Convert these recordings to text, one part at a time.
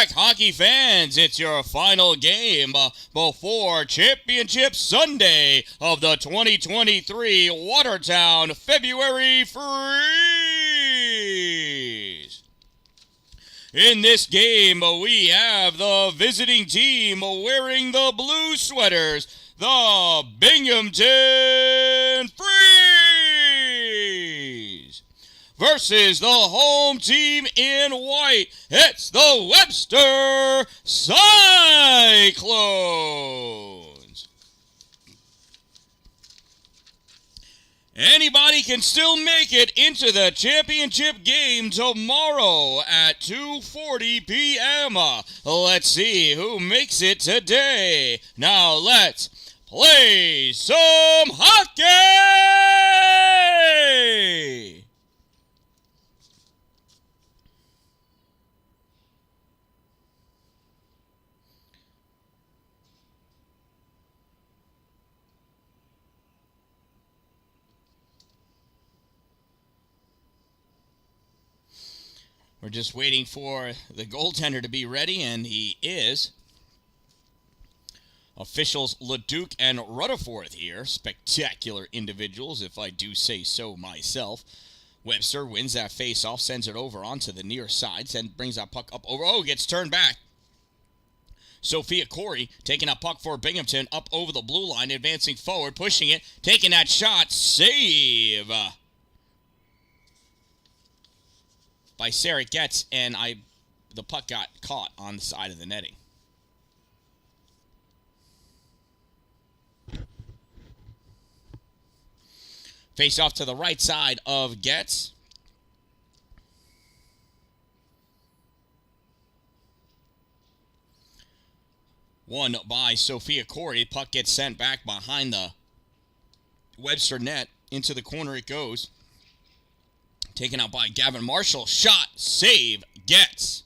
back, hockey fans. It's your final game before Championship Sunday of the 2023 Watertown February Freeze. In this game, we have the visiting team wearing the blue sweaters, the Binghamton Freeze, versus the home team in white. It's the Webster Cyclones. Anybody can still make it into the championship game tomorrow at 2:40 p.m. Let's see who makes it today. Now let's play some hockey! We're just waiting for the goaltender to be ready, and he is. Officials LeDuc and Rutherford here. Spectacular individuals, if I do say so myself. Webster wins that face-off, sends it over onto the near side, brings that puck up over. Oh, gets turned back. Sophia Corey taking a puck for Binghamton up over the blue line, advancing forward, pushing it, taking that shot. Save by Sarah Getz, and the puck got caught on the side of the netting. Face off to the right side of Getz. Won by Sophia Corey. Puck gets sent back behind the Webster net. Into the corner it goes. Taken out by Gavin Marshall. Shot. Save. Getz.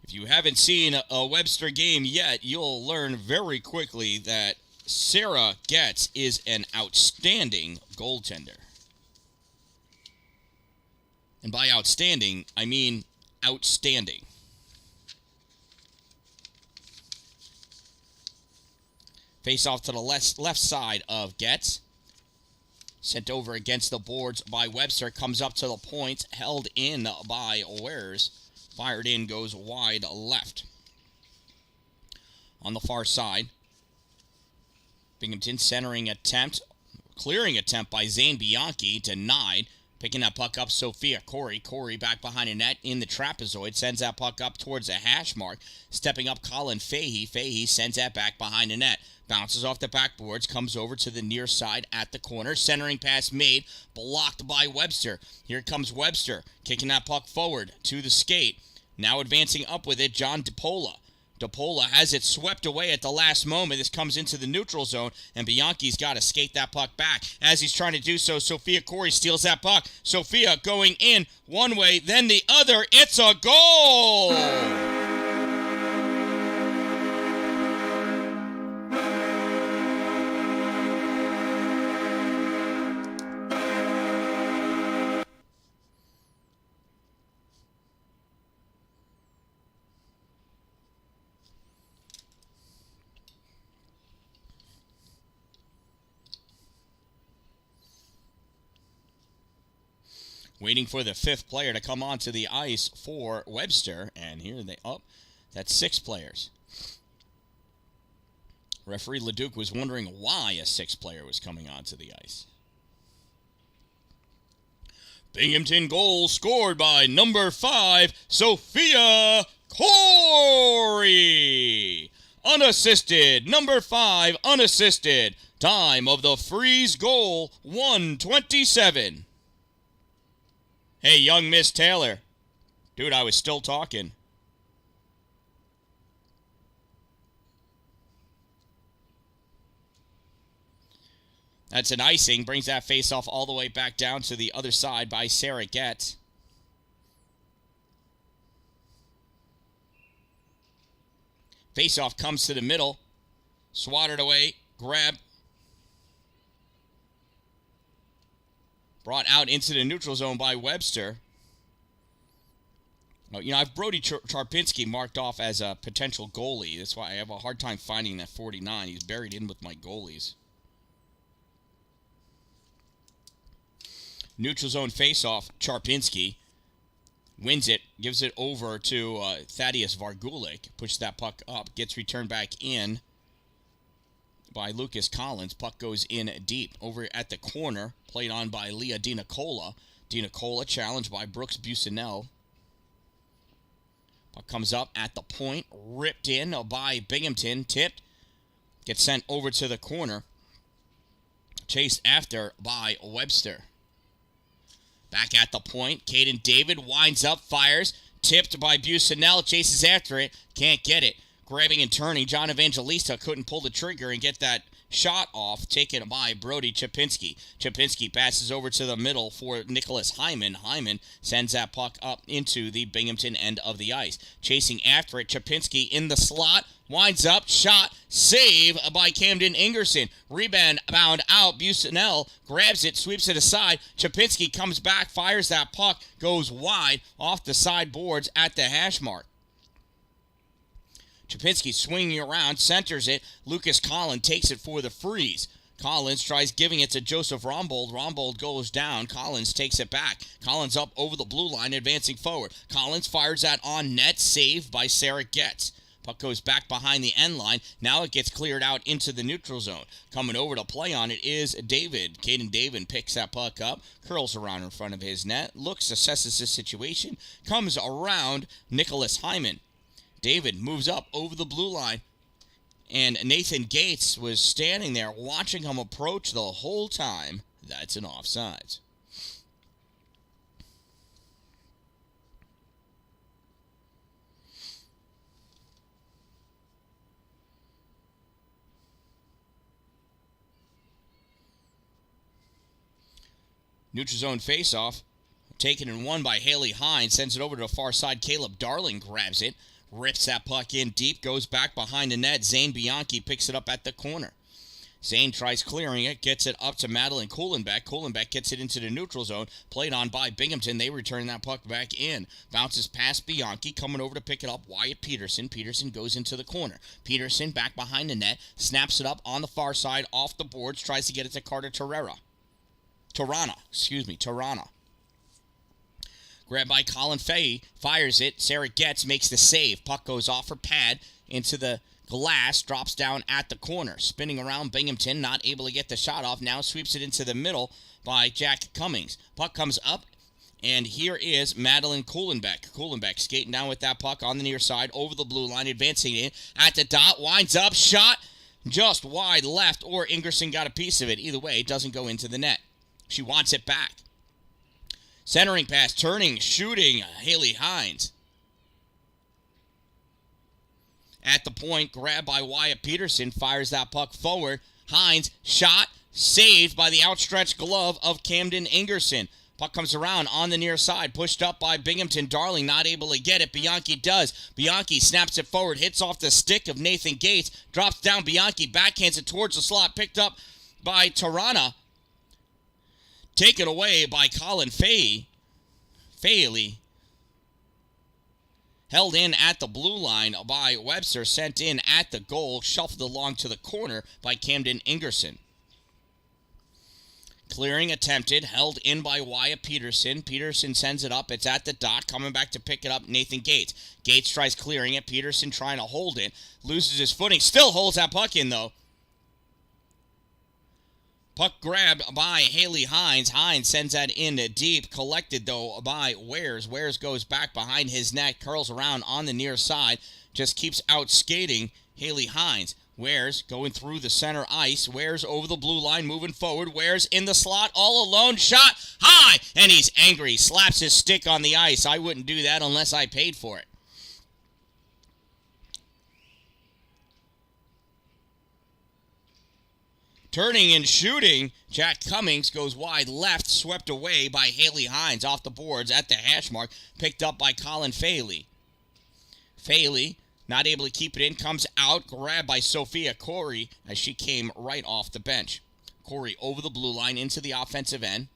If you haven't seen a Webster game yet, you'll learn very quickly that Sarah Getz is an outstanding goaltender. And by outstanding, I mean outstanding. Face off to the left side of Getz. Sent over against the boards by Webster. Comes up to the point. Held in by Wares. Fired in. Goes wide left. On the far side. Binghamton centering attempt. Clearing attempt by Zane Bianchi. Denied. Picking that puck up, Sophia Corey. Corey back behind a net in the trapezoid. Sends that puck up towards the hash mark. Stepping up, Colin Fahey. Fahey sends that back behind the net. Bounces off the backboards. Comes over to the near side at the corner. Centering pass made. Blocked by Webster. Here comes Webster. Kicking that puck forward to the skate. Now advancing up with it, John DePola. DePola has it swept away at the last moment. This comes into the neutral zone, and Bianchi's got to skate that puck back. As he's trying to do so, Sophia Corey steals that puck. Sophia going in one way, then the other. It's a goal! Waiting for the fifth player to come onto the ice for Webster. And here they... Oh, that's 6 players. Referee LeDuc was wondering why a 6th player was coming onto the ice. Binghamton goal scored by number 5, Sophia Corey. Unassisted. Number 5, unassisted. Time of the freeze goal, 1:27. Hey, young Miss Taylor. Dude, I was still talking. That's an icing. Brings that face-off all the way back down to the other side by Sarah Getz. Face-off comes to the middle. Swatted away. Grab. Brought out into the neutral zone by Webster. I've Brody Charpinski marked off as a potential goalie. That's why I have a hard time finding that 49. He's buried in with my goalies. Neutral zone faceoff. Charpinski wins it, gives it over to Thaddeus Vargulik. Pushes that puck up, gets returned back in by Lucas Collins. Puck goes in deep. Over at the corner, played on by Leah DiNicola. DiNicola challenged by Brooks Busanel. Puck comes up at the point, ripped in by Binghamton, tipped, gets sent over to the corner, chased after by Webster. Back at the point, Caden David winds up, fires, tipped by Busanel, chases after it, can't get it. Grabbing and turning, John Evangelista couldn't pull the trigger and get that shot off, taken by Brody Chapinski. Chapinski passes over to the middle for Nicholas Hyman. Hyman sends that puck up into the Binghamton end of the ice. Chasing after it, Chapinski in the slot, winds up, shot, save by Camden Ingerson. Rebound bound out, Busanel grabs it, sweeps it aside. Chapinski comes back, fires that puck, goes wide off the sideboards at the hash mark. Chapinski swinging around, centers it. Lucas Collins takes it for the freeze. Collins tries giving it to Joseph Rombold. Rombold goes down. Collins takes it back. Collins up over the blue line, advancing forward. Collins fires that on net, saved by Sarah Getz. Puck goes back behind the end line. Now it gets cleared out into the neutral zone. Coming over to play on it is David. Caden David picks that puck up, curls around in front of his net, looks, assesses the situation, comes around Nicholas Hyman. David moves up over the blue line, and Nathan Gates was standing there watching him approach the whole time. That's an offsides. Neutral zone faceoff, taken and won by Haley Hines, sends it over to the far side. Caleb Darling grabs it. Rips that puck in deep, goes back behind the net. Zane Bianchi picks it up at the corner. Zane tries clearing it, gets it up to Madeline Kuhlenbeck. Kuhlenbeck gets it into the neutral zone, played on by Binghamton. They return that puck back in. Bounces past Bianchi, coming over to pick it up, Wyatt Peterson. Peterson goes into the corner. Peterson back behind the net, snaps it up on the far side, off the boards, tries to get it to Carter Tarana. Grabbed by Colin Fahey, fires it. Sarah Getz makes the save. Puck goes off her pad into the glass, drops down at the corner. Spinning around Binghamton, not able to get the shot off. Now sweeps it into the middle by Jack Cummings. Puck comes up, and here is Madeline Kuhlenbeck. Kuhlenbeck skating down with that puck on the near side, over the blue line, advancing in at the dot, winds up, shot just wide left, or Ingerson got a piece of it. Either way, it doesn't go into the net. She wants it back. Centering pass, turning, shooting, Haley Hines. At the point, grabbed by Wyatt Peterson, fires that puck forward. Hines, shot, saved by the outstretched glove of Camden Ingerson. Puck comes around on the near side, pushed up by Binghamton. Darling not able to get it. Bianchi does. Bianchi snaps it forward, hits off the stick of Nathan Gates, drops down. Bianchi backhands it towards the slot, picked up by Tarana. Taken away by Colin Fahey. Held in at the blue line by Webster. Sent in at the goal. Shuffled along to the corner by Camden Ingerson. Clearing attempted. Held in by Wyatt Peterson. Peterson sends it up. It's at the dot. Coming back to pick it up, Nathan Gates. Gates tries clearing it. Peterson trying to hold it. Loses his footing. Still holds that puck in, though. Puck grabbed by Haley Hines. Hines sends that in deep. Collected, though, by Wares. Wares goes back behind his net. Curls around on the near side. Just keeps out skating Haley Hines. Wares going through the center ice. Wares over the blue line, moving forward. Wares in the slot, all alone. Shot high, and he's angry. Slaps his stick on the ice. I wouldn't do that unless I paid for it. Turning and shooting, Jack Cummings goes wide left, swept away by Haley Hines off the boards at the hash mark, picked up by Colin Faley. Faley, not able to keep it in, comes out, grabbed by Sophia Corey as she came right off the bench. Corey over the blue line into the offensive end.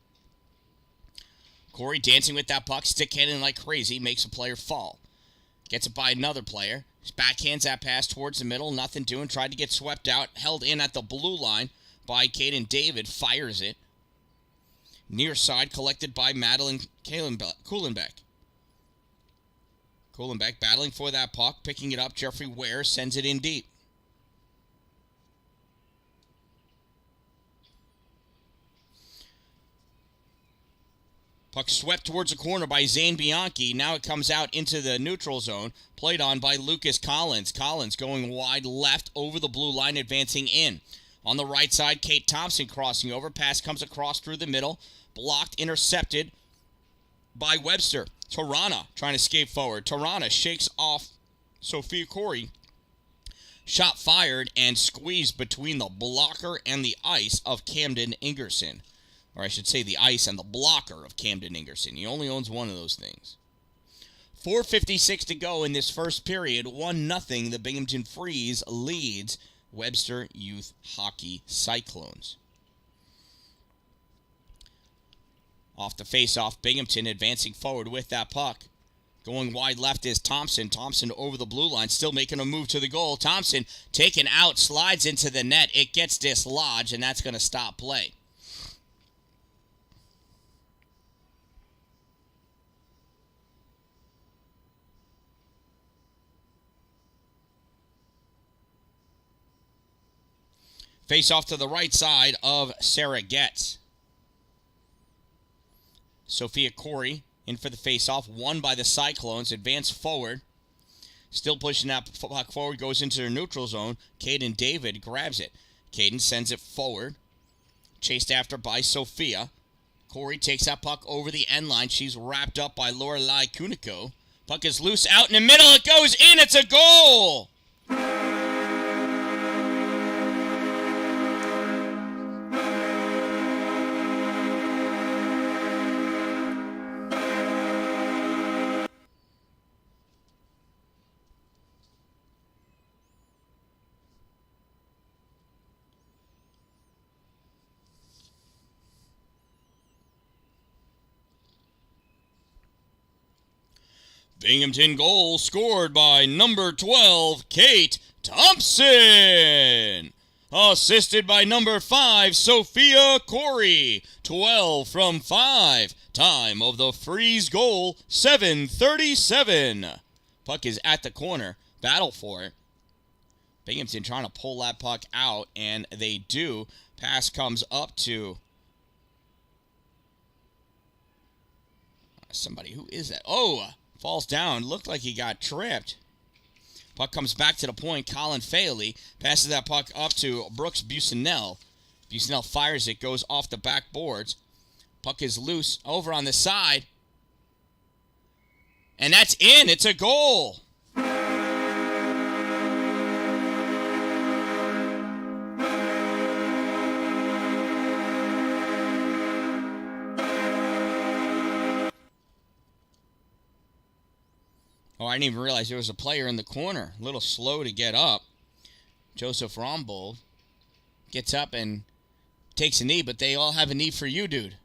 Corey dancing with that puck, stick-handling like crazy, makes a player fall. Gets it by another player. Backhands that pass towards the middle, nothing doing. Tried to get swept out, held in at the blue line by Caden David, fires it. Near side, collected by Madeline Kuhlenbeck. Kuhlenbeck battling for that puck, picking it up. Jeffrey Ware sends it in deep. Puck swept towards the corner by Zane Bianchi. Now it comes out into the neutral zone. Played on by Lucas Collins. Collins going wide left over the blue line, advancing in. On the right side, Kate Thompson crossing over. Pass comes across through the middle. Blocked, intercepted by Webster. Tarana trying to skate forward. Tarana shakes off Sophia Corey. Shot fired and squeezed between the blocker and the ice of Camden Ingerson. Or I should say the ice and the blocker of Camden Ingerson. He only owns one of those things. 4:56 to go in this first period. 1-0. The Binghamton Freeze leads Webster Youth Hockey Cyclones. Off the face-off, Binghamton advancing forward with that puck. Going wide left is Thompson. Thompson over the blue line, still making a move to the goal. Thompson taken out, slides into the net. It gets dislodged, and that's going to stop play. Face off to the right side of Sarah Getz. Sophia Corey in for the face-off. Won by the Cyclones. Advance forward. Still pushing that puck forward. Goes into the neutral zone. Caden David grabs it. Caden sends it forward. Chased after by Sophia. Corey takes that puck over the end line. She's wrapped up by Lorelei Kuniko. Puck is loose out in the middle. It goes in. It's a goal! Binghamton goal scored by number 12, Kate Thompson. Assisted by number 5, Sophia Corey. 12 from 5. Time of the Freeze goal, 7:37. Puck is at the corner. Battle for it. Binghamton trying to pull that puck out, and they do. Pass comes up to somebody. Who is that? Oh! Falls down. Looked like he got tripped. Puck comes back to the point. Colin Faley passes that puck up to Brooks Busanel. Busanel fires it. Goes off the backboards. Puck is loose. Over on the side. And that's in. It's a goal. Oh, I didn't even realize there was a player in the corner. A little slow to get up. Joseph Rombold gets up and takes a knee, but they all have a knee for you, dude.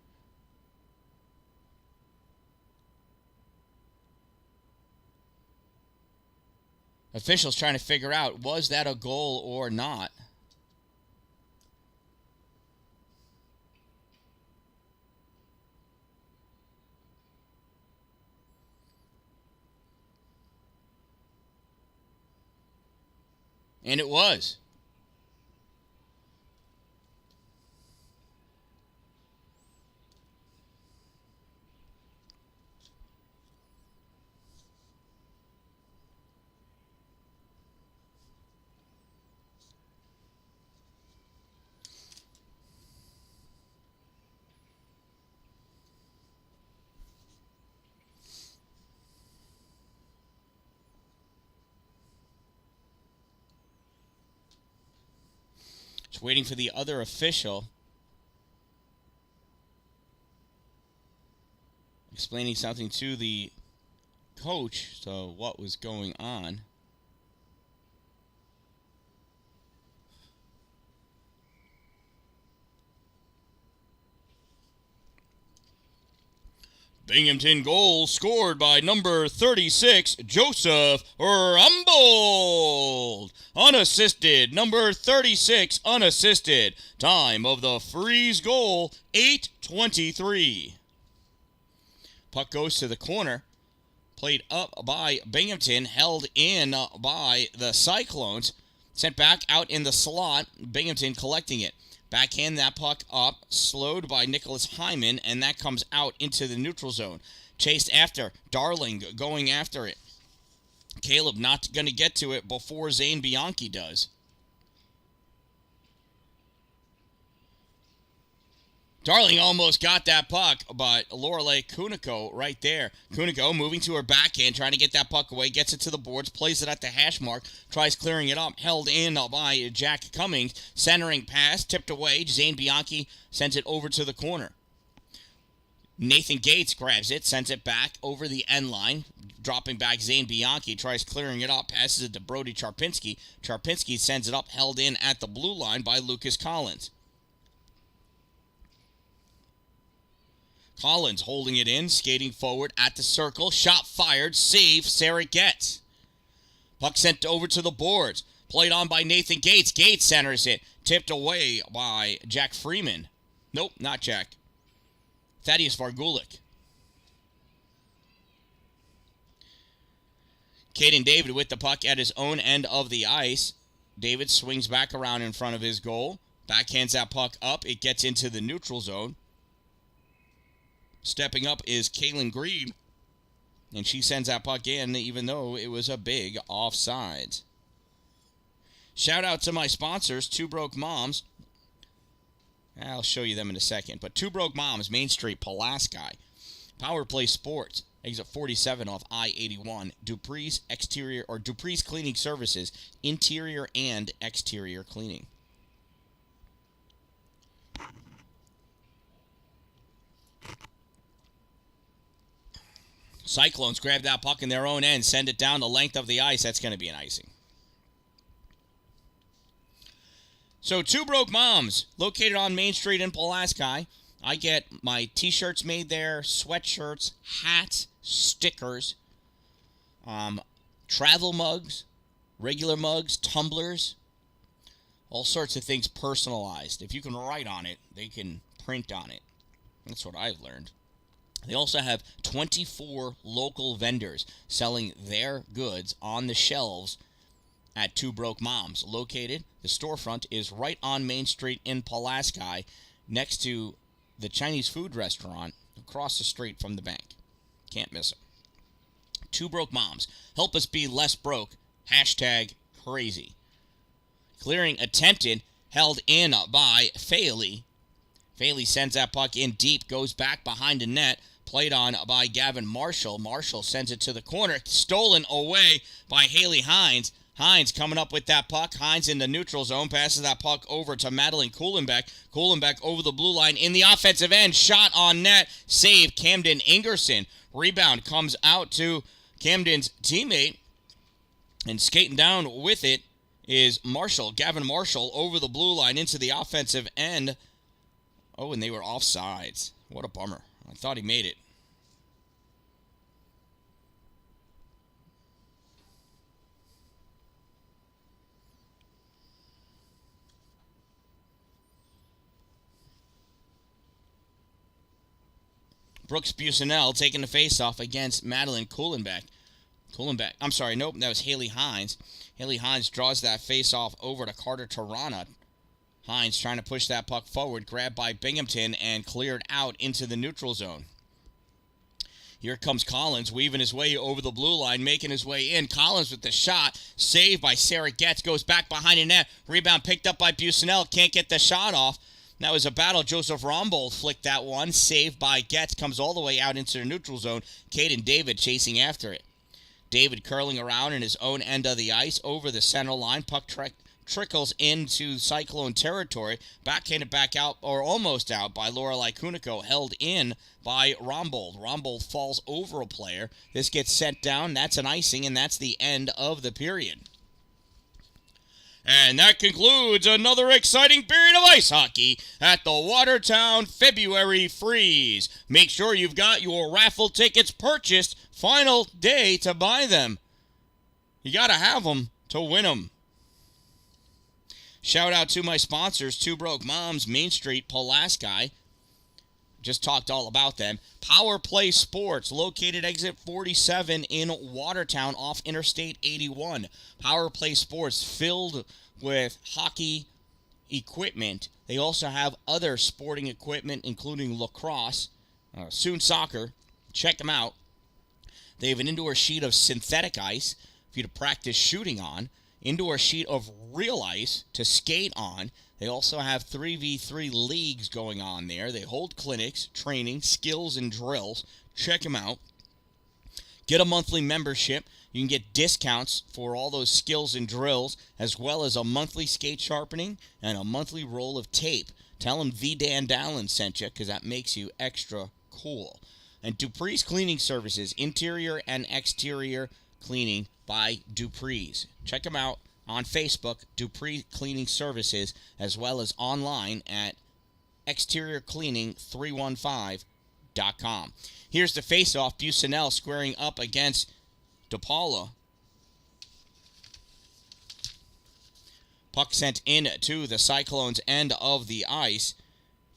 Officials trying to figure out, was that a goal or not? And it was. Just waiting for the other official. Explaining something to the coach, so what was going on. Binghamton goal scored by number 36, Joseph Rumbold. Unassisted, number 36, unassisted. Time of the freeze goal, 8:23. Puck goes to the corner. Played up by Binghamton, held in by the Cyclones. Sent back out in the slot, Binghamton collecting it. Backhand that puck up, slowed by Nicholas Hyman, and that comes out into the neutral zone. Chased after, Darling going after it. Caleb not going to get to it before Zane Bianchi does. Darling almost got that puck, but Lorelei Kuniko right there. Kuniko moving to her backhand, trying to get that puck away, gets it to the boards, plays it at the hash mark, tries clearing it up, held in by Jack Cummings. Centering pass, tipped away. Zane Bianchi sends it over to the corner. Nathan Gates grabs it, sends it back over the end line. Dropping back, Zane Bianchi tries clearing it up, passes it to Brody Charpinski. Charpinski sends it up, held in at the blue line by Lucas Collins. Collins holding it in, skating forward at the circle. Shot fired, save, Sarah Getz. Puck sent over to the boards. Played on by Nathan Gates. Gates centers it. Tipped away by Jack Freeman. Nope, not Jack. Thaddeus Vargulik. Caden David with the puck at his own end of the ice. David swings back around in front of his goal. Backhands that puck up. It gets into the neutral zone. Stepping up is Kaylin Green, and she sends that puck in even though it was a big offside. Shout out to my sponsors, Two Broke Moms. I'll show you them in a second, but Two Broke Moms, Main Street, Pulaski. Power Play Sports, exit 47 off I-81. Dupree's Cleaning Services, interior and exterior cleaning. Cyclones grab that puck in their own end, send it down the length of the ice. That's going to be an icing. So, Two Broke Moms, located on Main Street in Pulaski. I get my t-shirts made there, sweatshirts, hats, stickers, travel mugs, regular mugs, tumblers, all sorts of things personalized. If you can write on it, they can print on it. That's what I've learned. They also have 24 local vendors selling their goods on the shelves at Two Broke Moms. Located, the storefront is right on Main Street in Pulaski, next to the Chinese food restaurant across the street from the bank. Can't miss it. Two Broke Moms. Help us be less broke. Hashtag crazy. Clearing attempted, held in by Faley. Faley sends that puck in deep, goes back behind the net. Played on by Gavin Marshall. Marshall sends it to the corner. Stolen away by Haley Hines. Hines coming up with that puck. Hines in the neutral zone. Passes that puck over to Madeline Kuhlenbeck. Kuhlenbeck over the blue line in the offensive end. Shot on net. Save Camden Ingerson. Rebound comes out to Camden's teammate. And skating down with it is Marshall. Gavin Marshall over the blue line into the offensive end. Oh, and they were offsides. What a bummer. I thought he made it. Brooks Busanel taking the face-off against Madeline Kuhlenbeck. I'm sorry, nope, that was Haley Hines. Haley Hines draws that face-off over to Carter Tarana. Hines trying to push that puck forward, grabbed by Binghamton and cleared out into the neutral zone. Here comes Collins, weaving his way over the blue line, making his way in. Collins with the shot, saved by Sarah Getz, goes back behind the net. Rebound picked up by Busanel, can't get the shot off. That was a battle. Joseph Rombold flicked that one, saved by Getz, comes all the way out into the neutral zone. Caden David chasing after it. David curling around in his own end of the ice over the center line. Puck trickles into Cyclone territory, backhanded back out, or almost out, by Lorelei Kuniko, held in by Rombold. Rombold falls over a player. This gets sent down. That's an icing, and that's the end of the period. And that concludes another exciting period of ice hockey at the Watertown February Freeze. Make sure you've got your raffle tickets purchased. Final day to buy them. You got to have them to win them. Shout out to my sponsors, Two Broke Moms, Main Street, Pulaski. Just talked all about them. Power Play Sports, located exit 47 in Watertown off Interstate 81. Power Play Sports, filled with hockey equipment. They also have other sporting equipment, including lacrosse, soon soccer. Check them out. They have an indoor sheet of synthetic ice for you to practice shooting on, indoor sheet of real ice to skate on. They also have 3v3 leagues going on there. They hold clinics, training, skills, and drills. Check them out. Get a monthly membership. You can get discounts for all those skills and drills, as well as a monthly skate sharpening and a monthly roll of tape. Tell them the Dan-Dalin sent you, because that makes you extra cool. And Dupree's Cleaning Services, interior and exterior cleaning by Dupree's. Check them out on Facebook, Dupree Cleaning Services, as well as online at exteriorcleaning315.com. Here's the face-off. Busanel squaring up against DePaula. Puck sent in to the Cyclones' end of the ice.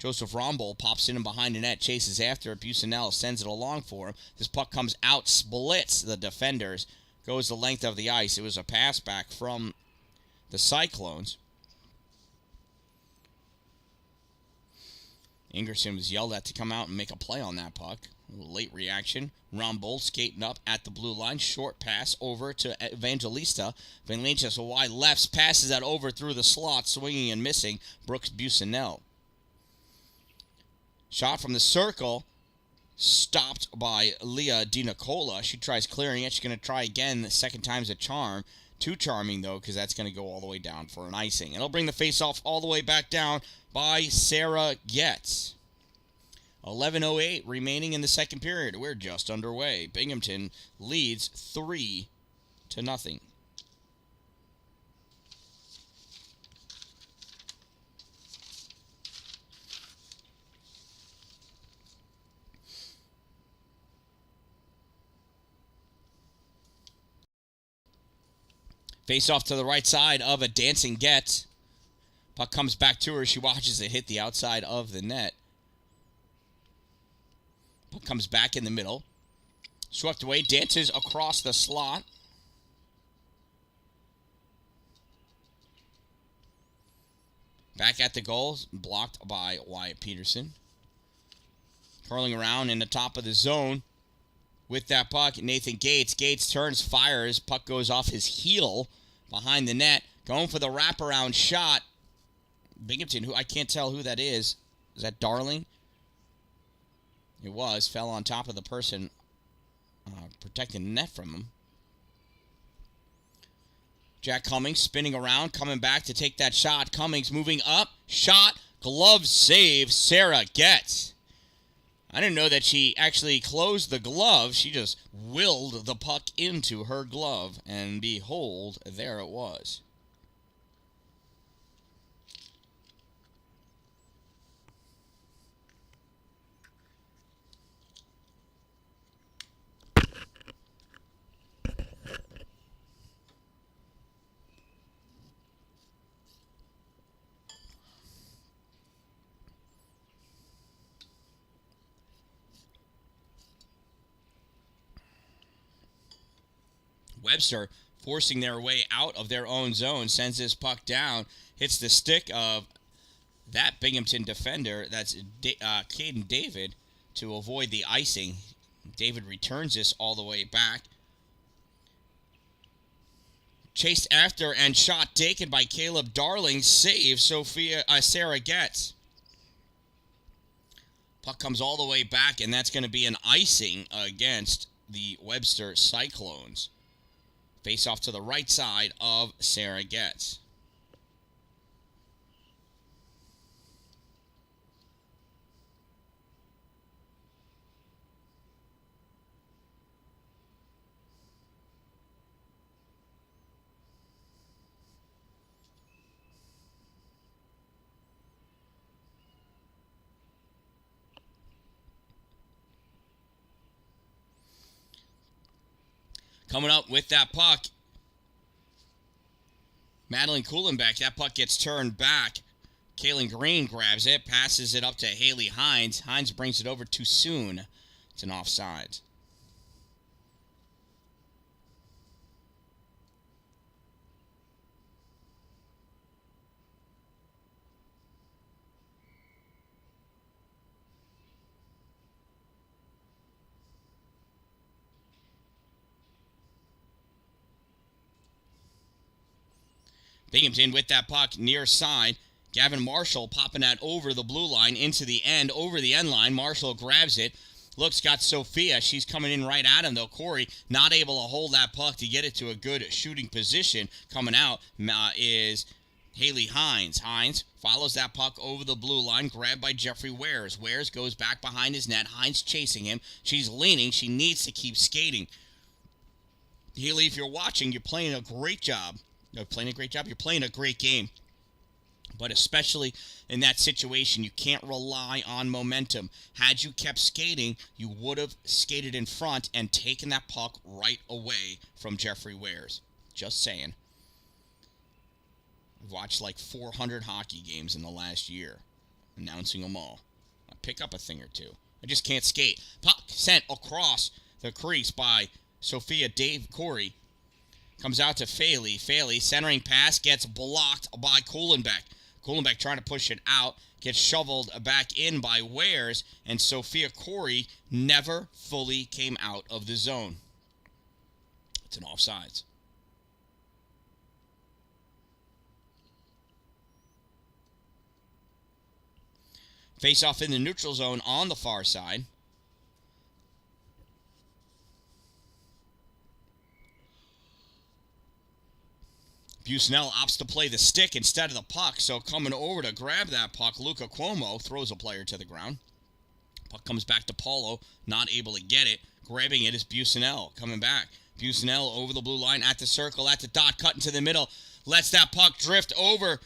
Joseph Rombol pops in and behind the net, chases after it. Busanel sends it along for him. This puck comes out, splits the defenders, goes the length of the ice. It was a pass back from the Cyclones. Ingerson was yelled at to come out and make a play on that puck. A little late reaction. Rombol skating up at the blue line. Short pass over to Evangelista. Evangelista wide lefts, passes that over through the slot, swinging and missing. Brooks Busanel. Shot from the circle, stopped by Leah DiNicola. She tries clearing it. She's going to try again. The second time's a charm. Too charming, though, because that's going to go all the way down for an icing. It'll bring the face-off all the way back down by Sarah Getz. 11:08 remaining in the second period. We're just underway. Binghamton leads 3-0. Face off to the right side of a dancing Getz. Puck comes back to her. She watches it hit the outside of the net. Puck comes back in the middle. Swept away. Dances across the slot. Back at the goal. Blocked by Wyatt Peterson. Curling around in the top of the zone. With that puck, Nathan Gates. Gates turns, fires. Puck goes off his heel behind the net. Going for the wraparound shot. Binghamton, who I can't tell who that is. Is that Darling? It was. Fell on top of the person protecting the net from him. Jack Cummings spinning around, coming back to take that shot. Cummings moving up. Shot. Glove save. Sarah Getz. I didn't know that she actually closed the glove. She just willed the puck into her glove. And behold, there it was. Webster forcing their way out of their own zone, sends this puck down, hits the stick of that Binghamton defender, that's Caden David, to avoid the icing. David returns this all the way back. Chased after and shot taken by Caleb Darling, save Sarah Getz. Puck comes all the way back, and that's going to be an icing against the Webster Cyclones. Face off to the right side of Sarah Getz. Coming up with that puck, Madeline Kuhlenbeck. That puck gets turned back. Kaylin Green grabs it, passes it up to Haley Hines. Hines brings it over too soon. It's an offside. Binghamton with that puck near side. Gavin Marshall popping that over the blue line into the end, over the end line. Marshall grabs it. Looks, got Sophia. She's coming in right at him, though. Corey not able to hold that puck to get it to a good shooting position. Coming out is Haley Hines. Hines follows that puck over the blue line, grabbed by Jeffrey Wares. Wares goes back behind his net. Hines chasing him. She's leaning. She needs to keep skating. Haley, if you're watching, you're playing a great job. You're playing a great game. But especially in that situation, you can't rely on momentum. Had you kept skating, you would have skated in front and taken that puck right away from Jeffrey Wares. Just saying. I've watched like 400 hockey games in the last year, announcing them all. I pick up a thing or two. I just can't skate. Puck sent across the crease by Sophia Corey. Comes out to Faley. Faley, centering pass, gets blocked by Kuhlenbeck. Kuhlenbeck trying to push it out, gets shoveled back in by Wares, and Sophia Corey never fully came out of the zone. It's an offsides. Face off in the neutral zone on the far side. Busnell opts to play the stick instead of the puck, so coming over to grab that puck, Luca Cuomo throws a player to the ground. Puck comes back to Paulo, not able to get it. Grabbing it is Busnell, coming back. Busnell over the blue line, at the circle, at the dot, cutting to the middle. Lets that puck drift over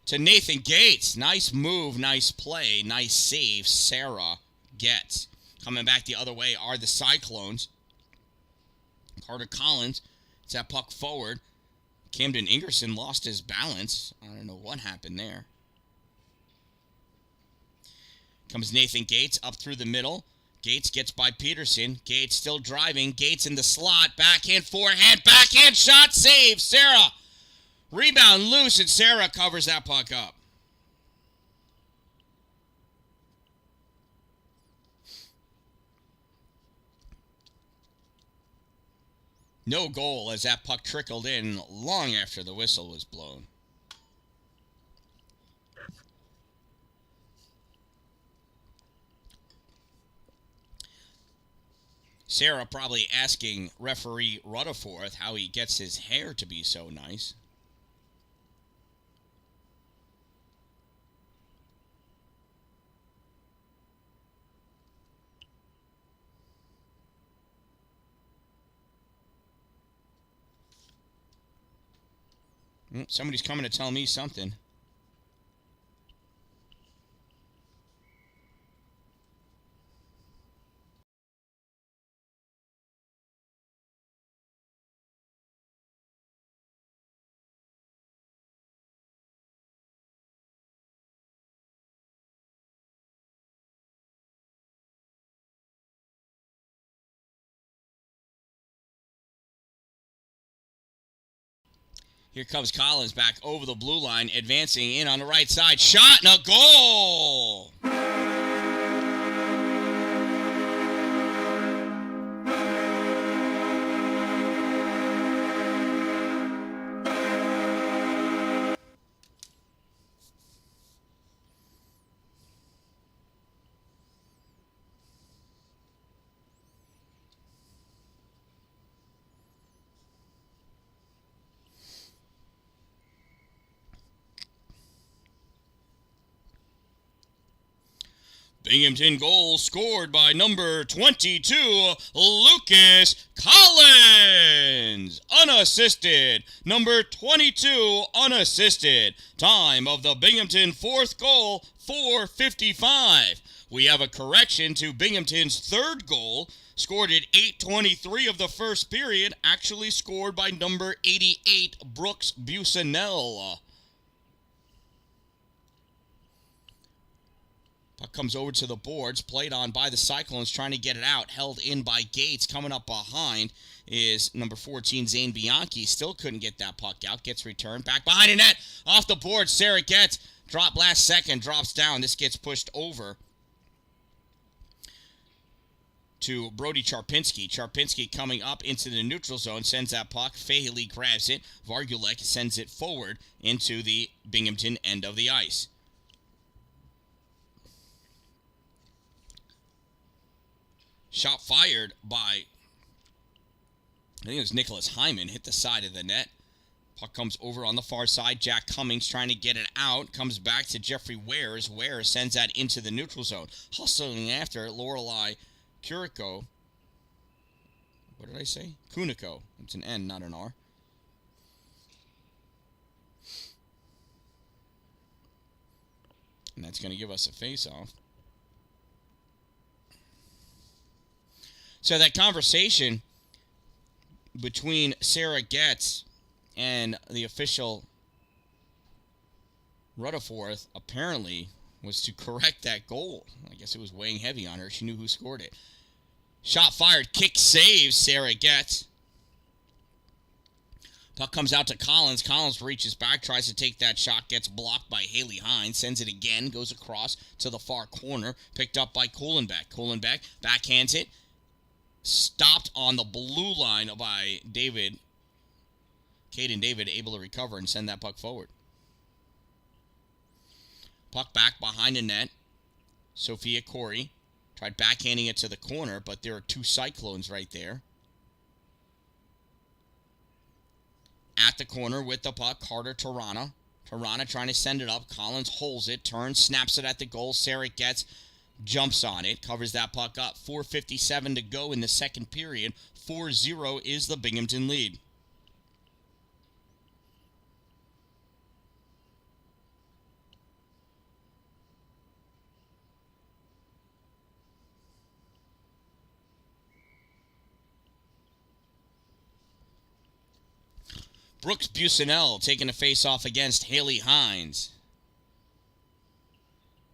to Nathan Gates. Nice move, nice play, nice save. Sarah gets. Coming back the other way are the Cyclones. Carter Collins, it's that puck forward. Camden Ingerson lost his balance. I don't know what happened there. Comes Nathan Gates up through the middle. Gates gets by Peterson. Gates still driving. Gates in the slot. Backhand, forehand, backhand shot, save. Sarah. Rebound loose, and Sarah covers that puck up. No goal as that puck trickled in long after the whistle was blown. Sarah probably asking referee Rutherford how he gets his hair to be so nice. Somebody's coming to tell me something. Here comes Collins back over the blue line, advancing in on the right side. Shot and a goal! Binghamton goal scored by number 22, Lucas Collins. Unassisted. Number 22, unassisted. Time of the Binghamton fourth goal, 4:55. We have a correction to Binghamton's third goal, scored at 8:23 of the first period, actually scored by number 88, Brooks Busanel. Puck comes over to the boards, played on by the Cyclones, trying to get it out, held in by Gates. Coming up behind is number 14, Zane Bianchi. Still couldn't get that puck out. Gets returned. Back behind the net. Off the board. Sarah gets. Drop last second. Drops down. This gets pushed over to Brody Charpinski. Charpinski coming up into the neutral zone. Sends that puck. Fahey grabs it. Vargulek sends it forward into the Binghamton end of the ice. Shot fired by, I think it was Nicholas Hyman, hit the side of the net. Puck comes over on the far side. Jack Cummings trying to get it out. Comes back to Jeffrey Wares. Wares sends that into the neutral zone. Hustling after Lorelei Kuriko. What did I say? Kuniko. It's an N, not an R. And that's going to give us a face-off. So that conversation between Sarah Getz and the official Rutherford apparently was to correct that goal. I guess it was weighing heavy on her. She knew who scored it. Shot fired. Kick saves Sarah Getz. Puck comes out to Collins. Collins reaches back, tries to take that shot, gets blocked by Haley Hines, sends it again, goes across to the far corner, picked up by Kuhlenbeck. Kuhlenbeck backhands it. Stopped on the blue line by David. Caden David able to recover and send that puck forward. Puck back behind the net. Sophia Corey tried backhanding it to the corner, but there are two Cyclones right there. At the corner with the puck, Carter Tarana. Tarana trying to send it up. Collins holds it, turns, snaps it at the goal. Sarah gets, jumps on it, covers that puck up. 4:57 to go in the second period. 4-0 is the Binghamton lead. Brooks Busanel taking a face-off against Haley Hines.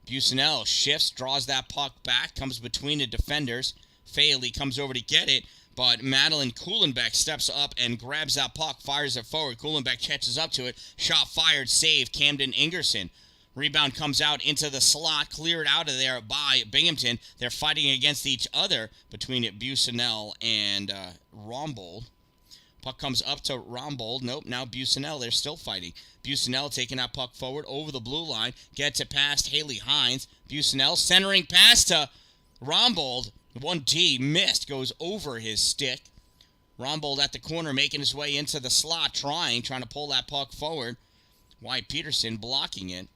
Busanel shifts, draws that puck back, comes between the defenders. Fahey comes over to get it, but Madeline Kuhlenbeck steps up and grabs that puck, fires it forward. Kuhlenbeck catches up to it. Shot fired, save, Camden Ingerson. Rebound comes out into the slot, cleared out of there by Binghamton. They're fighting against each other between Busanel and Rombold. Puck comes up to Rombold. Nope, now Busanel. They're still fighting. Busanel taking that puck forward over the blue line. Gets it past Haley Hines. Busanel centering pass to Rombold. 1T missed. Goes over his stick. Rombold at the corner making his way into the slot. Trying to pull that puck forward. Wyatt Peterson blocking it.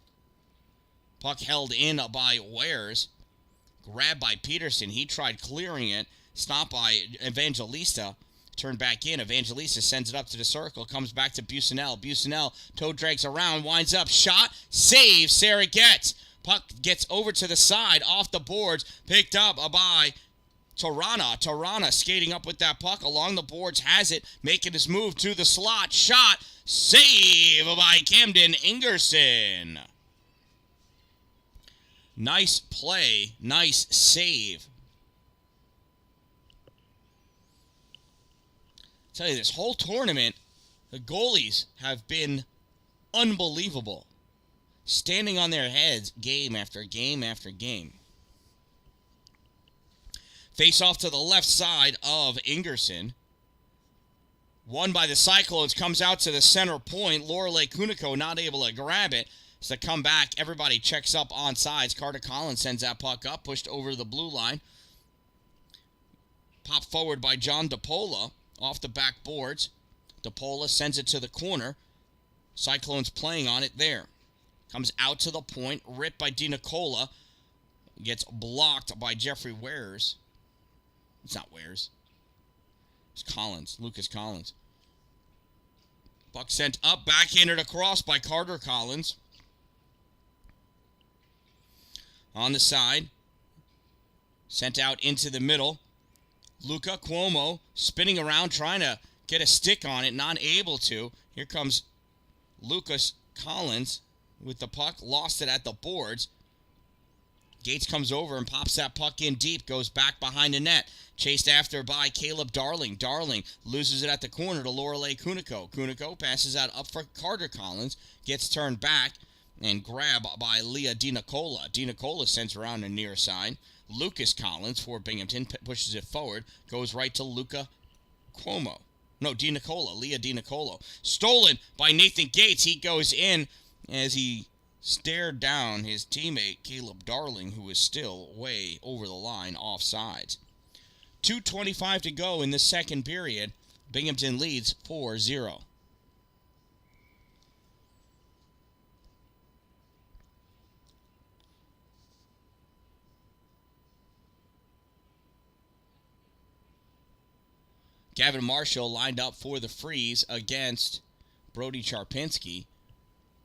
Puck held in by Wares. Grabbed by Peterson. He tried clearing it. Stopped by Evangelista. Turned back in. Evangelista sends it up to the circle. Comes back to Busanel. Busanel toe drags around. Winds up. Shot. Save. Sarah gets. Puck gets over to the side. Off the boards. Picked up by Tarana. Tarana skating up with that puck. Along the boards. Has it. Making his move to the slot. Shot. Save by Camden Ingerson. Nice play. Nice save. Tell you, this whole tournament, the goalies have been unbelievable. Standing on their heads game after game after game. Face off to the left side of Ingerson. Won by the Cyclones, comes out to the center point. Lorelei Kuniko not able to grab it. So come back, everybody checks up on sides. Carter Collins sends that puck up, pushed over the blue line. Popped forward by John DePola. Off the back boards. DePola sends it to the corner. Cyclones playing on it there. Comes out to the point. Ripped by DiNicola. Gets blocked by Jeffrey Wares. It's not Wares. It's Collins. Lucas Collins. Puck sent up. Backhanded across by Carter Collins. On the side. Sent out into the middle. Luca Cuomo spinning around, trying to get a stick on it, not able to. Here comes Lucas Collins with the puck, lost it at the boards. Gates comes over and pops that puck in deep, goes back behind the net. Chased after by Caleb Darling. Darling loses it at the corner to Lorelei Kuniko. Kuniko passes out up for Carter Collins, gets turned back and grabbed by Leah DiNicola. DiNicola sends around the near side. Lucas Collins for Binghamton pushes it forward, goes right to Luca Cuomo. No, DiNicola, Leah DiNicola. Stolen by Nathan Gates. He goes in as he stared down his teammate, Caleb Darling, who is still way over the line offsides. 2:25 to go in the second period. Binghamton leads 4-0. Gavin Marshall lined up for the freeze against Brody Charpinski.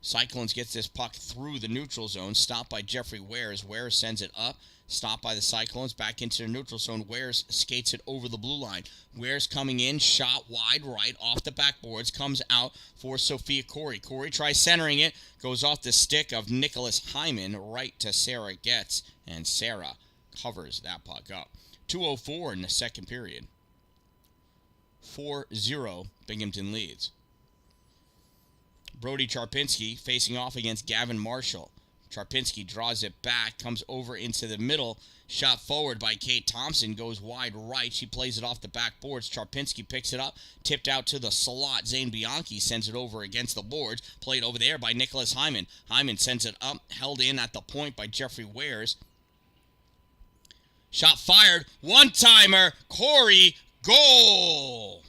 Cyclones gets this puck through the neutral zone, stopped by Jeffrey Wares. Wares sends it up, stopped by the Cyclones, back into the neutral zone. Wares skates it over the blue line. Wares coming in, shot wide right off the backboards, comes out for Sophia Corey. Corey tries centering it, goes off the stick of Nicholas Hyman right to Sarah Getz, and Sarah covers that puck up. 2:04 in the second period. 4-0, Binghamton leads. Brody Charpinski facing off against Gavin Marshall. Charpinski draws it back, comes over into the middle. Shot forward by Kate Thompson, goes wide right. She plays it off the backboards. Charpinski picks it up, tipped out to the slot. Zane Bianchi sends it over against the boards. Played over there by Nicholas Hyman. Hyman sends it up, held in at the point by Jeffrey Wares. Shot fired, one-timer, Corey, goal!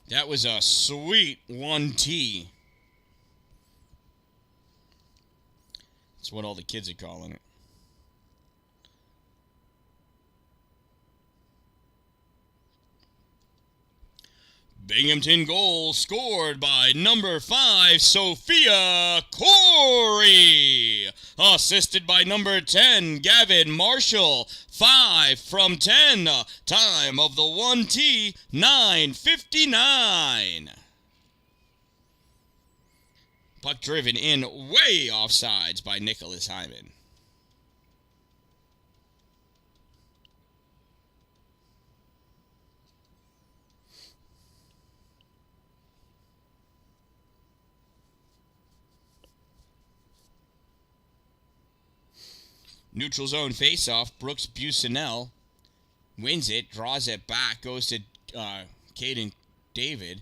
That was a sweet 1T. That's what all the kids are calling it. Binghamton goal scored by number 5, Sophia Corey. Assisted by number 10, Gavin Marshall. 5 from 10. Time of the 1T, 9:59. Puck driven in way offsides by Nicholas Hyman. Neutral zone faceoff. Brooks Busanel wins it, draws it back, goes to Caden David,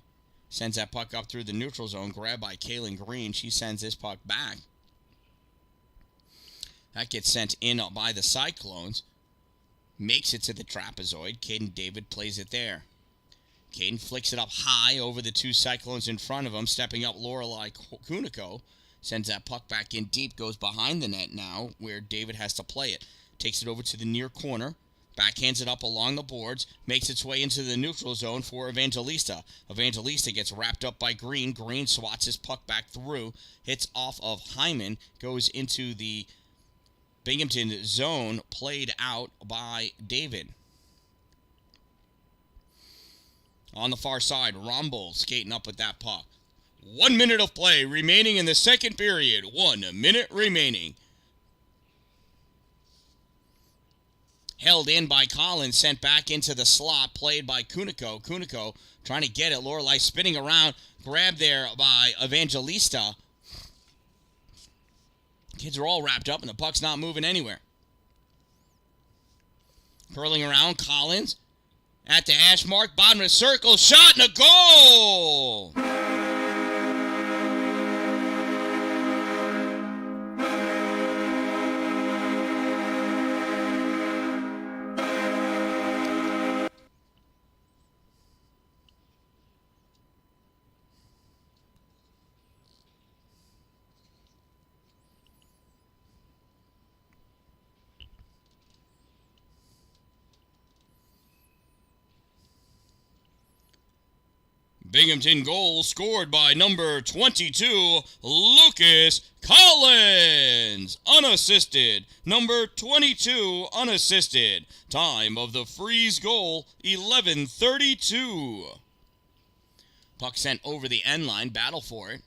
sends that puck up through the neutral zone, grabbed by Kaylin Green. She sends this puck back. That gets sent in by the Cyclones. Makes it to the trapezoid. Caden David plays it there. Caden flicks it up high over the two Cyclones in front of him, stepping up Lorelei Kuniko. Sends that puck back in deep, goes behind the net now, where David has to play it. Takes it over to the near corner, backhands it up along the boards, makes its way into the neutral zone for Evangelista. Evangelista gets wrapped up by Green. Green swats his puck back through, hits off of Hyman, goes into the Binghamton zone, played out by David. On the far side, Rumble skating up with that puck. 1 minute of play remaining in the second period. 1 minute remaining. Held in by Collins, sent back into the slot, played by Kuniko. Kuniko trying to get it. Lorelei spinning around, grabbed there by Evangelista. Kids are all wrapped up and the puck's not moving anywhere. Curling around, Collins at the hash mark, bottom of the circle, shot and a goal! Binghamton goal scored by number 22, Lucas Collins. Unassisted. Number 22, unassisted. Time of the Freeze goal, 11:32. Puck sent over the end line. Battle for it.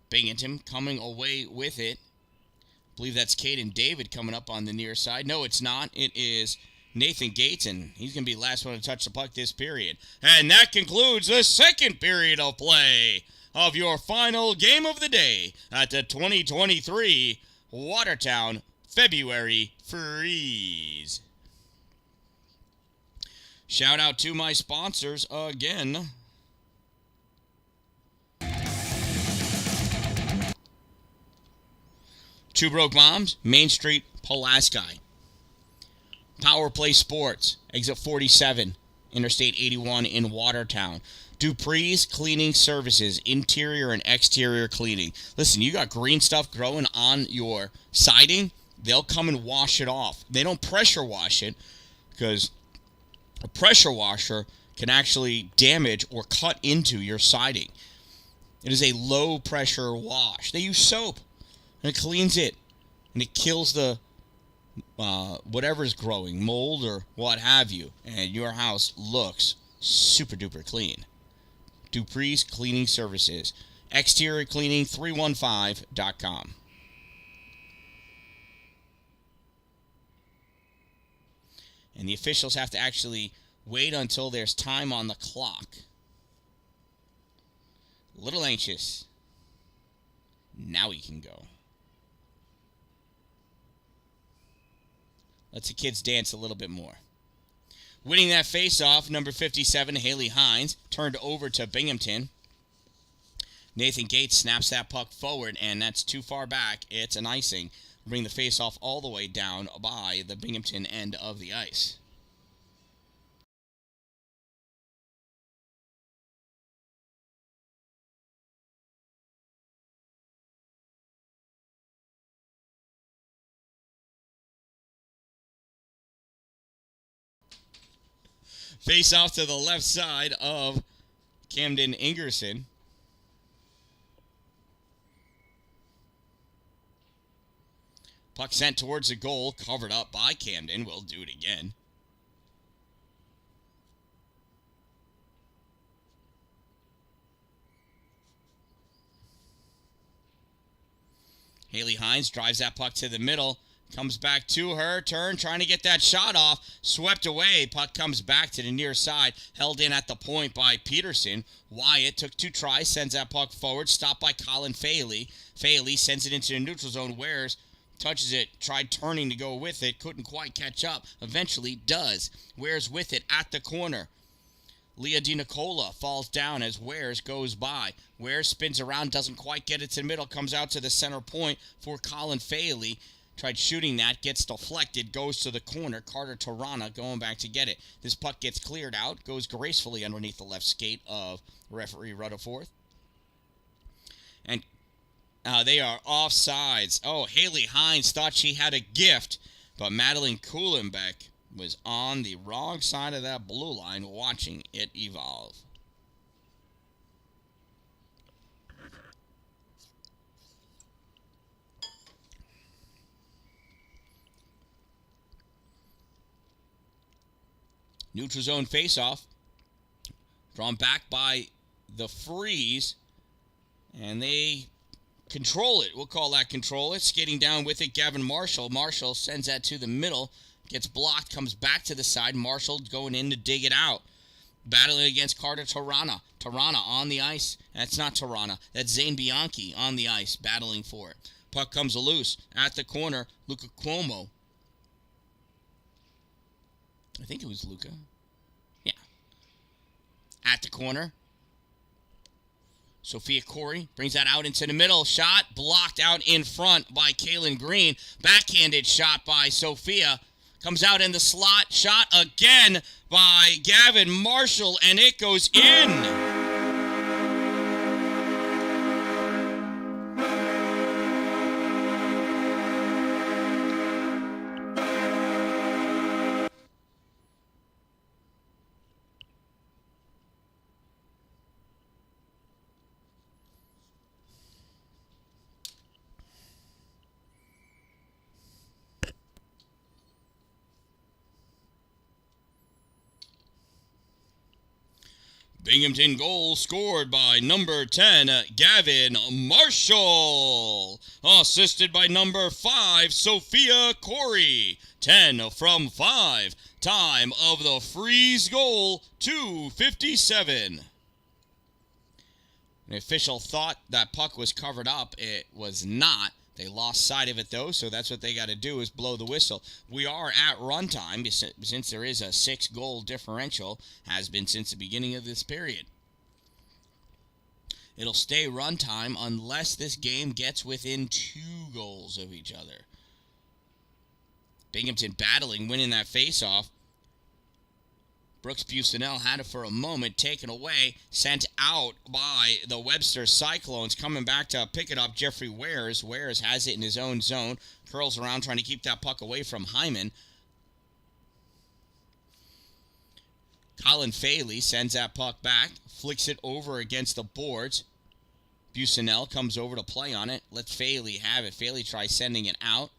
Binghamton coming away with it. I believe that's Caden David coming up on the near side. No, it's not. It is Nathan Gates, and he's going to be the last one to touch the puck this period. And that concludes the second period of play of your final game of the day at the 2023 Watertown February Freeze. Shout out to my sponsors again. Two Broke Moms, Main Street, Pulaski. Power Play Sports, exit 47, Interstate 81 in Watertown. Dupree's Cleaning Services, interior and exterior cleaning. Listen, you got green stuff growing on your siding, they'll come and wash it off. They don't pressure wash it because a pressure washer can actually damage or cut into your siding. It is a low pressure wash. They use soap and it cleans it and it kills the whatever's growing, mold or what have you, and your house looks super duper clean. Dupree's Cleaning Services, exterior cleaning 315.com. And the officials have to actually wait until there's time on the clock. A little anxious. Now we can go. Let's the kids dance a little bit more. Winning that face-off, number 57, Haley Hines, turned over to Binghamton. Nathan Gates snaps that puck forward, and that's too far back. It's an icing. Bring the face-off all the way down by the Binghamton end of the ice. Face off to the left side of Camden Ingerson. Puck sent towards the goal, covered up by Camden. We'll do it again. Haley Hines drives that puck to the middle. Comes back to her, turn, trying to get that shot off. Swept away. Puck comes back to the near side. Held in at the point by Peterson. Wyatt took two tries, sends that puck forward. Stopped by Colin Faley. Faley sends it into the neutral zone. Wares touches it, tried turning to go with it. Couldn't quite catch up. Eventually does. Wares with it at the corner. Leah DiNicola falls down as Wares goes by. Wares spins around, doesn't quite get it to the middle. Comes out to the center point for Colin Faley. Tried shooting that, gets deflected, goes to the corner. Carter Tarana going back to get it. This puck gets cleared out, goes gracefully underneath the left skate of referee Rutherford. And they are offsides. Oh, Haley Hines thought she had a gift, but Madeline Kuhlenbeck was on the wrong side of that blue line watching it evolve. Neutral zone faceoff. Drawn back by the Freeze. And they control it. We'll call that control it. Skating down with it, Gavin Marshall. Marshall sends that to the middle. Gets blocked, comes back to the side. Marshall going in to dig it out. Battling against Carter Tarana. Tarana on the ice. That's not Tarana. That's Zane Bianchi on the ice battling for it. Puck comes loose at the corner. Luca Cuomo. I think it was Luca. Yeah. At the corner. Sophia Corey brings that out into the middle. Shot blocked out in front by Kaylin Green. Backhanded shot by Sophia. Comes out in the slot. Shot again by Gavin Marshall, and it goes in. Binghamton goal scored by number 10, Gavin Marshall. Assisted by number 5, Sophia Corey. 10 from 5. Time of the Freeze goal, 2:57. The official thought that puck was covered up. It was not. They lost sight of it, though, so that's what they got to do is blow the whistle. We are at runtime, since there is a 6-goal differential, has been since the beginning of this period. It'll stay runtime unless this game gets within 2 goals of each other. Binghamton battling, winning that faceoff. Brooks Busanel had it for a moment, taken away, sent out by the Webster Cyclones. Coming back to pick it up, Jeffrey Wares. Wares has it in his own zone, curls around trying to keep that puck away from Hyman. Colin Faley sends that puck back, flicks it over against the boards. Busanel comes over to play on it, lets Faley have it. Faley tries sending it out.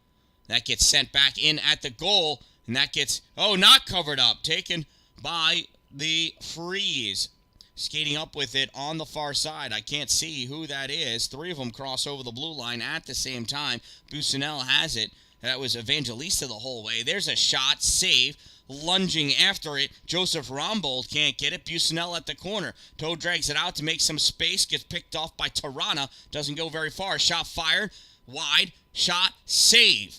That gets sent back in at the goal, and that gets, not covered up, taken by the Freeze. Skating up with it on the far side. I can't see who that is. 3 of them cross over the blue line at the same time. Busanel has it. That was Evangelista the whole way. There's a shot, save, lunging after it. Joseph Rombold can't get it. Busanel at the corner. Toe drags it out to make some space. Gets picked off by Tirana. Doesn't go very far. Shot fired. Wide. Shot. Save.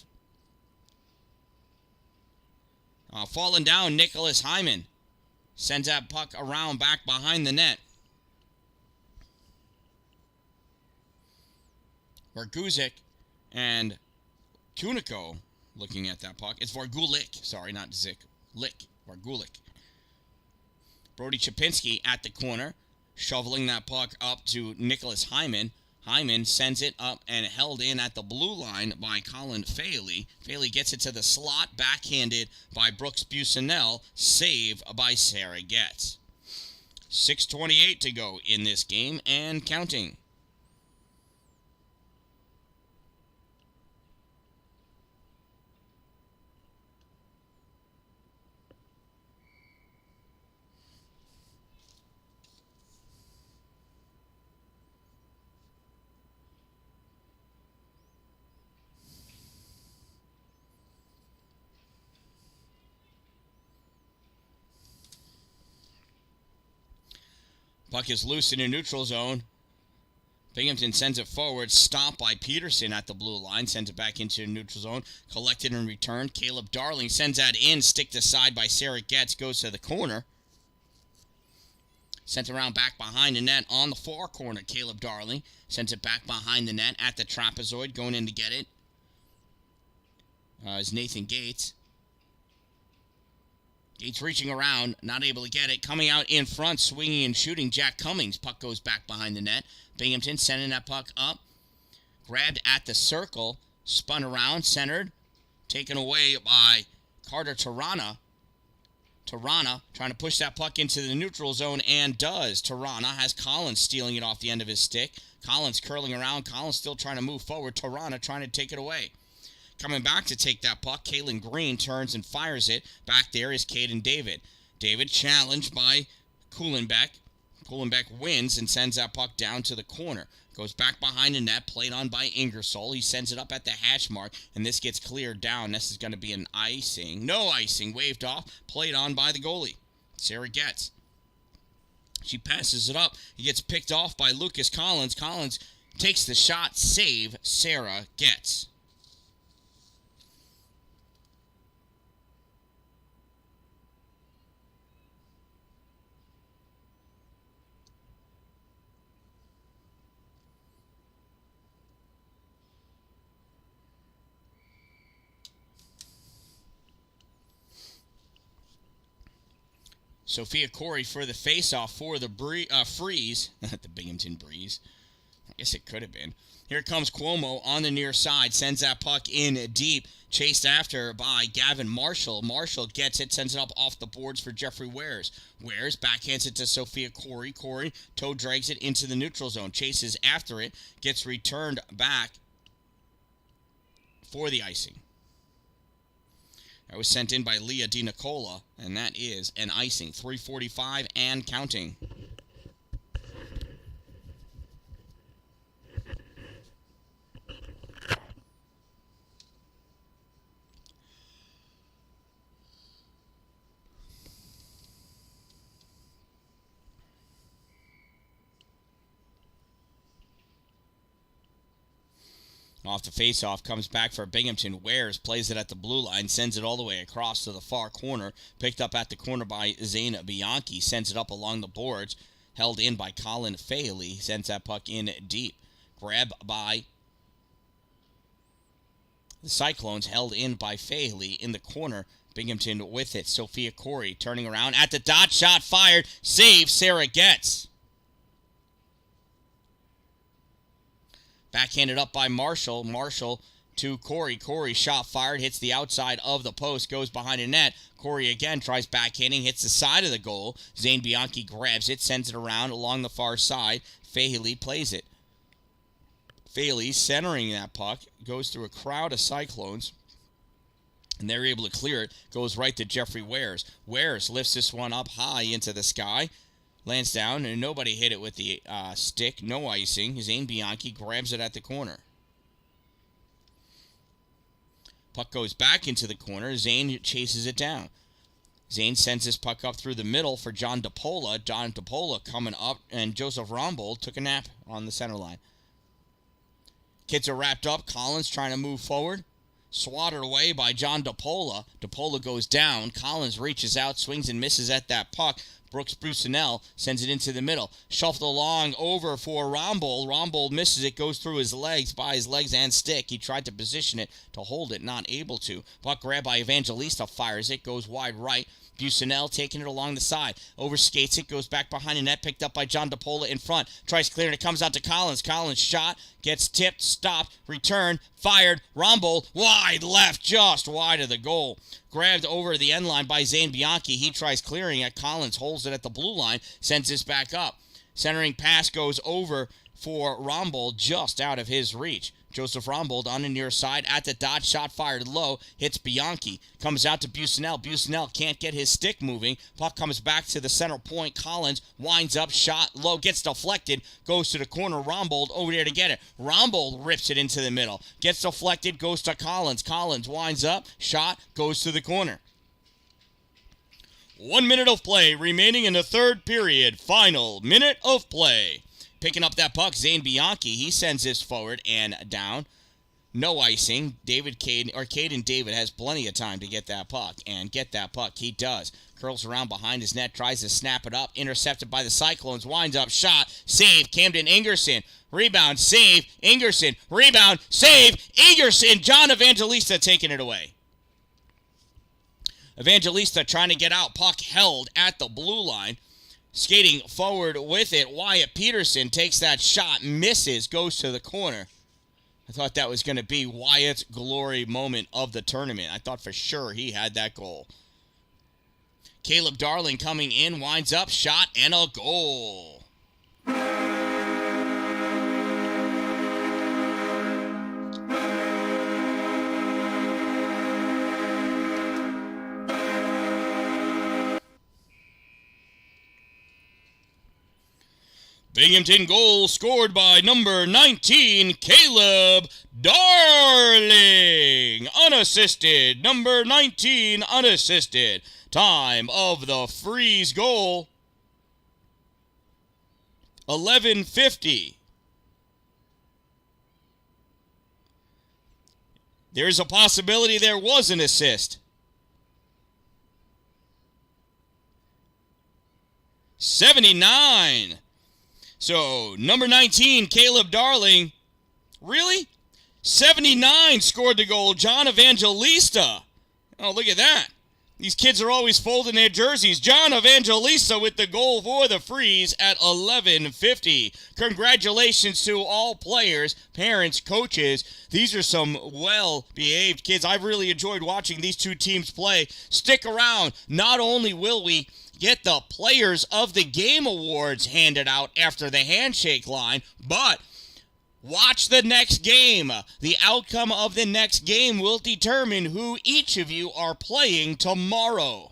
Falling down, Nicholas Hyman sends that puck around back behind the net. Varguzik and Kuniko looking at that puck. It's Vargulik. Sorry, not Zik. Lick. Vargulik. Brody Chapinski at the corner, shoveling that puck up to Nicholas Hyman. Hyman sends it up and held in at the blue line by Colin Faley. Faley gets it to the slot, backhanded by Brooks Busanel, save by Sarah Getz. 6:28 to go in this game and counting. Puck is loose in the neutral zone. Binghamton sends it forward, stopped by Peterson at the blue line, sends it back into the neutral zone, collected and returned. Caleb Darling sends that in, sticked aside by Sarah Getz, goes to the corner. Sent around back behind the net on the far corner. Caleb Darling sends it back behind the net at the trapezoid, going in to get it. Is Nathan Gates. Gates reaching around, not able to get it. Coming out in front, swinging and shooting, Jack Cummings. Puck goes back behind the net. Binghamton sending that puck up. Grabbed at the circle, spun around, centered. Taken away by Carter Tirana. Tirana trying to push that puck into the neutral zone and does. Tirana has Collins stealing it off the end of his stick. Collins curling around. Collins still trying to move forward. Tirana trying to take it away. Coming back to take that puck, Kaylin Green turns and fires it. Back there is Caden David. David challenged by Kuhlenbeck. Kuhlenbeck wins and sends that puck down to the corner. Goes back behind the net, played on by Ingersoll. He sends it up at the hash mark, and this gets cleared down. This is going to be an icing. No icing, waved off, played on by the goalie. Sarah Getz. She passes it up. He gets picked off by Lucas Collins. Collins takes the shot, save Sarah Getz. Sophia Corey for the faceoff for the Freeze. The Binghamton Breeze. I guess it could have been. Here comes Cuomo on the near side. Sends that puck in deep. Chased after by Gavin Marshall. Marshall gets it. Sends it up off the boards for Jeffrey Wares. Wares backhands it to Sophia Corey. Corey toe drags it into the neutral zone. Chases after it. Gets returned back for the icing. That was sent in by Leah Di Nicola, and that is an icing. 3:45 and counting. Off the faceoff, comes back for Binghamton. Wares plays it at the blue line, sends it all the way across to the far corner. Picked up at the corner by Zane Bianchi, sends it up along the boards. Held in by Colin Fahaley, sends that puck in deep. Grab by the Cyclones, held in by Fahaley in the corner. Binghamton with it. Sophia Corey turning around at the dot. Shot fired. Save. Sarah Getz. Backhanded up by Marshall. Marshall to Corey. Corey shot fired. Hits the outside of the post. Goes behind the net. Corey again tries backhanding. Hits the side of the goal. Zane Bianchi grabs it. Sends it around along the far side. Fahaley plays it. Fahaley centering that puck. Goes through a crowd of Cyclones. And they're able to clear it. Goes right to Jeffrey Wares. Wares lifts this one up high into the sky. Lands down, and nobody hit it with the stick. No icing. Zane Bianchi grabs it at the corner. Puck goes back into the corner. Zane chases it down. Zane sends this puck up through the middle for John DePola. John DePola coming up, and Joseph Rombold took a nap on the center line. Kids are wrapped up. Collins trying to move forward. Swatted away by John DePola. DePola goes down. Collins reaches out, swings and misses at that puck. Brooks Brusinell sends it into the middle. Shuffled along over for Rombold. Rombold misses it, goes through his legs, by his legs and stick. He tried to position it to hold it, not able to. Puck grabbed by Evangelista, fires it, goes wide right. Businell taking it along the side. Overskates it, goes back behind the net, picked up by John DePola in front. Tries clearing it, comes out to Collins. Collins shot, gets tipped, stopped, returned, fired. Rombold, wide left, just wide of the goal. Grabbed over the end line by Zane Bianchi. He tries clearing it. Collins holds it at the blue line, sends this back up. Centering pass goes over for Rombold, just out of his reach. Joseph Rombold on the near side at the dot, shot fired low, hits Bianchi, comes out to Businell. Businell can't get his stick moving. Puck comes back to the center point. Collins winds up, shot low, gets deflected, goes to the corner. Rombold over there to get it. Rombold rips it into the middle, gets deflected, goes to Collins. Collins winds up, shot, goes to the corner. 1 minute of play remaining in the third period. Final minute of play. Picking up that puck, Zane Bianchi. He sends this forward and down. No icing. Caden David has plenty of time to get that puck. And get that puck. He does. Curls around behind his net. Tries to snap it up. Intercepted by the Cyclones. Winds up. Shot. Save. Camden Ingerson. Rebound. Save. Ingerson. Rebound. Save. Ingerson. John Evangelista taking it away. Evangelista trying to get out. Puck held at the blue line. Skating forward with it, Wyatt Peterson takes that shot, misses, goes to the corner. I thought that was going to be Wyatt's glory moment of the tournament. I thought for sure he had that goal. Caleb Darling coming in, winds up, shot, and a goal. Binghamton goal scored by number 19, Caleb Darling. Unassisted. Number 19, unassisted. Time of the freeze goal, 11:50. There's a possibility there was an assist. 79. So, number 19, Caleb Darling. Really? 79 scored the goal. John Evangelista. Oh, look at that. These kids are always folding their jerseys. John Evangelista with the goal for the Freeze at 11:50. Congratulations to all players, parents, coaches. These are some well-behaved kids. I've really enjoyed watching these two teams play. Stick around. Not only will we get the Players of the Game awards handed out after the handshake line, but watch the next game. The outcome of the next game will determine who each of you are playing tomorrow.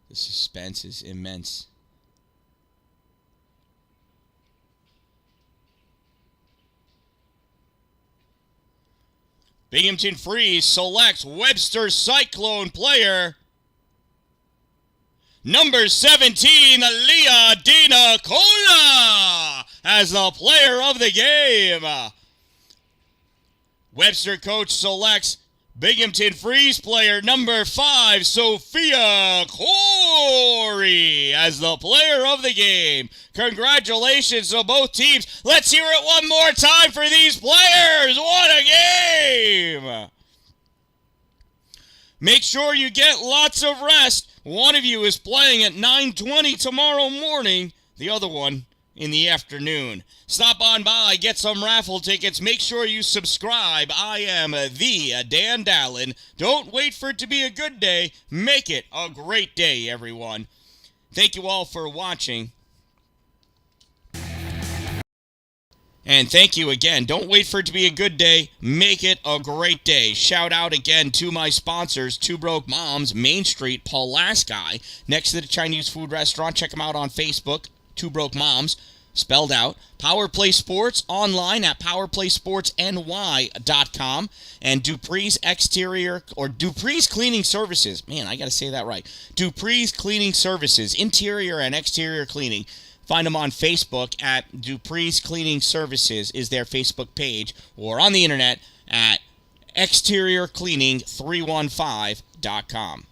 The suspense is immense. Binghamton Freeze selects Webster Cyclone player number 17, Leah Dina Cola, as the player of the game. Webster coach selects Binghamton Freeze player number 5, Sophia Corey, as the player of the game. Congratulations to both teams. Let's hear it one more time for these players. What a game! Make sure you get lots of rest. One of you is playing at 9:20 tomorrow morning. The other one in the afternoon. Stop on by, get some raffle tickets. Make sure you subscribe. I am the Dan-Dalin. Don't wait for it to be a good day. Make it a great day, everyone. Thank you all for watching. And thank you again. Don't wait for it to be a good day. Make it a great day. Shout out again to my sponsors, Two Broke Moms, Main Street, Pulaski, next to the Chinese food restaurant. Check them out on Facebook, Two Broke Moms, spelled out. Power Play Sports online at powerplaysportsny.com. And Dupree's Exterior, or Dupree's Cleaning Services. Man, I got to say that right. Dupree's Cleaning Services, interior and exterior cleaning. Find them on Facebook at Dupree's Cleaning Services is their Facebook page, or on the internet at exteriorcleaning315.com.